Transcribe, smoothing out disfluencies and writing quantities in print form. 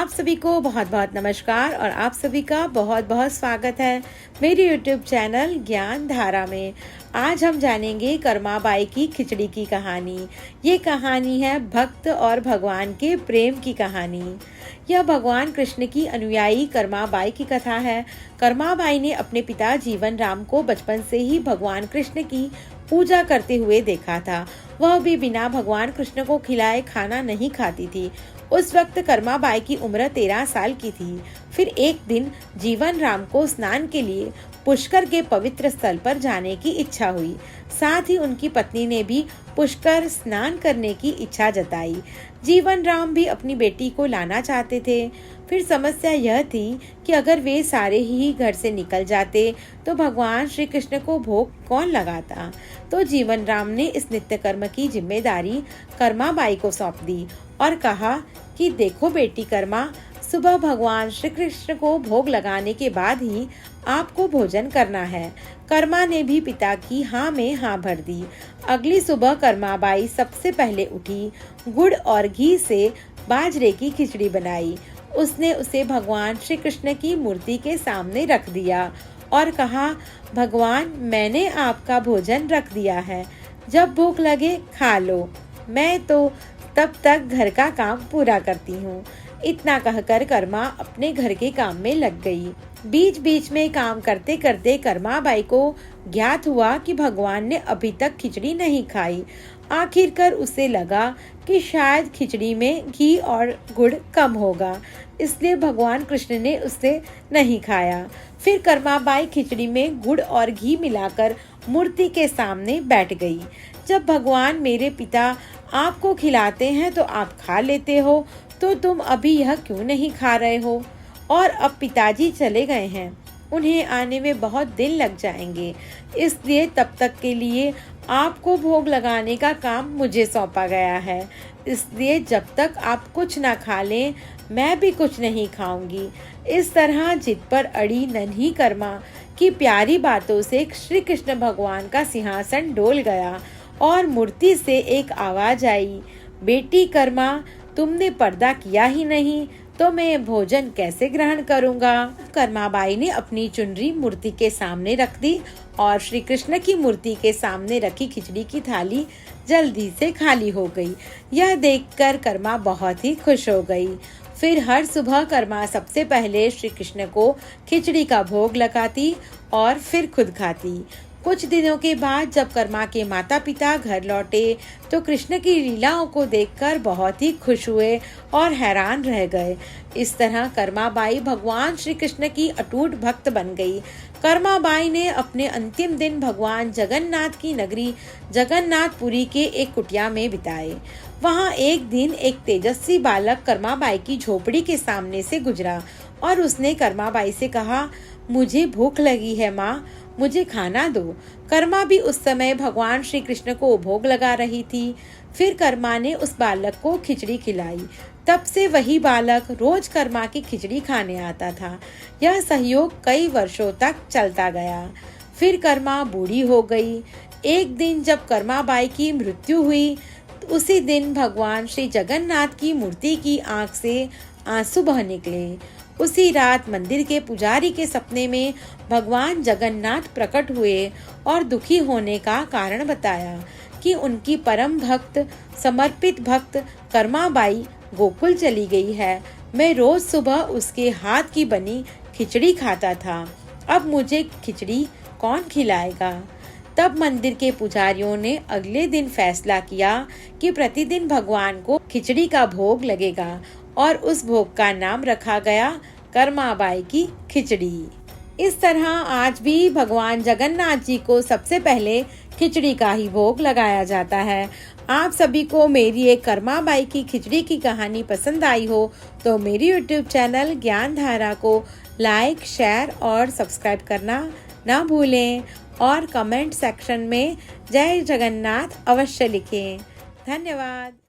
आप सभी को बहुत बहुत नमस्कार और आप सभी का बहुत बहुत स्वागत है मेरे YouTube चैनल ज्ञान धारा में। आज हम जानेंगे कर्माबाई की खिचड़ी की कहानी। ये कहानी है भक्त और भगवान के प्रेम की कहानी। यह भगवान कृष्ण की अनुयायी कर्माबाई की कथा है। कर्माबाई ने अपने पिता जीवन राम को बचपन से ही भगवान कृष्ण की पूजा करते हुए देखा था। वह भी बिना भगवान कृष्ण को खिलाए खाना नहीं खाती थी। उस वक्त कर्माबाई की उम्र 13 साल की थी। फिर एक दिन जीवन राम को स्नान के लिए पुष्कर के पवित्र स्थल पर जाने की इच्छा हुई। साथ ही उनकी पत्नी ने भी पुष्कर स्नान करने की इच्छा जताई। जीवन राम भी अपनी बेटी को लाना चाहते थे। फिर समस्या यह थी कि अगर वे सारे ही घर से निकल जाते तो भगवान श्री कृष्ण को भोग कौन लगाता। तो जीवन राम ने इस नित्य कर्म की जिम्मेदारी कर्माबाई को सौंप दी और कहा कि देखो बेटी कर्मा, सुबह भगवान श्री कृष्ण को भोग लगाने के बाद ही आपको भोजन करना है। कर्मा ने भी पिता की हाँ में हाँ भर दी। अगली सुबह कर्माबाई सबसे पहले उठी, गुड़ और घी से बाजरे की खिचड़ी बनाई। उसने उसे भगवान श्री कृष्ण की मूर्ति के सामने रख दिया और कहा, भगवान मैंने आपका भोजन रख दिया है, जब भूख लगे खा लो, मैं तो तब तक घर का काम पूरा करती हूँ। इतना कहकर कर्मा अपने घर के काम में लग गई। बीच बीच में काम करते करते कर्माबाई को ज्ञात हुआ कि भगवान ने अभी तक खिचड़ी नहीं खाई। आखिरकार उसे लगा कि शायद खिचड़ी में घी और गुड़ कम होगा, इसलिए भगवान कृष्ण ने उसे नहीं खाया। फिर कर्माबाई खिचड़ी में गुड़ और घी मिलाकर मूर्ति के सामने बैठ गई। जब भगवान मेरे पिता आपको खिलाते हैं तो आप खा लेते हो, तो तुम अभी यह क्यों नहीं खा रहे हो? और अब पिताजी चले गए हैं, उन्हें आने में बहुत दिन लग जाएंगे, इसलिए तब तक के लिए आपको भोग लगाने का काम मुझे सौंपा गया है। इसलिए जब तक आप कुछ ना खा लें, मैं भी कुछ नहीं खाऊंगी। इस तरह जिद पर अड़ी नन्ही कर्मा की प्यारी बातों से श्री कृष्ण भगवान का सिंहासन डोल गया और मूर्ति से एक आवाज आई, बेटी कर्मा, तुमने पर्दा किया ही नहीं तो मैं भोजन कैसे ग्रहण करूंगा। कर्माबाई ने अपनी चुनरी मूर्ति के सामने रख दी और श्री कृष्ण की मूर्ति के सामने रखी खिचड़ी की थाली जल्दी से खाली हो गई। यह देखकर कर्मा बहुत ही खुश हो गई। फिर हर सुबह कर्मा सबसे पहले श्री कृष्ण को खिचड़ी का भोग लगाती और फिर खुद खाती। कुछ दिनों के बाद जब कर्मा के माता पिता घर लौटे तो कृष्ण की लीलाओं को देखकर बहुत ही खुश हुए और हैरान रह गए। इस तरह कर्माबाई भगवान श्री कृष्ण की अटूट भक्त बन गई। कर्माबाई ने अपने अंतिम दिन भगवान जगन्नाथ की नगरी जगन्नाथपुरी के एक कुटिया में बिताए। वहाँ एक दिन एक तेजस्वी बालक कर्माबाई की झोपड़ी के सामने से गुजरा और उसने कर्माबाई से कहा, मुझे भूख लगी है माँ, मुझे खाना दो। कर्मा भी उस समय भगवान श्री कृष्ण को भोग लगा रही थी। फिर कर्मा ने उस बालक को खिचड़ी खिलाई। तब से वही बालक रोज कर्मा की खिचड़ी खाने आता था। यह सहयोग कई वर्षों तक चलता गया। फिर कर्मा बूढ़ी हो गई। एक दिन जब कर्माबाई की मृत्यु हुई, उसी दिन भगवान श्री जगन्नाथ की मूर्ति की आंख से आंसू बह निकले। उसी रात मंदिर के पुजारी के सपने में भगवान जगन्नाथ प्रकट हुए और दुखी होने का कारण बताया कि उनकी परम भक्त समर्पित भक्त कर्माबाई गोकुल चली गई है। मैं रोज सुबह उसके हाथ की बनी खिचड़ी खाता था, अब मुझे खिचड़ी कौन खिलाएगा। तब मंदिर के पुजारियों ने अगले दिन फैसला किया कि प्रतिदिन भगवान को खिचड़ी का भोग लगेगा और उस भोग का नाम रखा गया कर्माबाई की खिचड़ी। इस तरह आज भी भगवान जगन्नाथ जी को सबसे पहले खिचड़ी का ही भोग लगाया जाता है। आप सभी को मेरी एक कर्माबाई की खिचड़ी की कहानी पसंद आई हो तो मेरी YouTube चैनल ज्ञान धारा को लाइक, शेयर और सब्सक्राइब करना ना भूलें और कमेंट सेक्शन में जय जगन्नाथ अवश्य लिखें। धन्यवाद।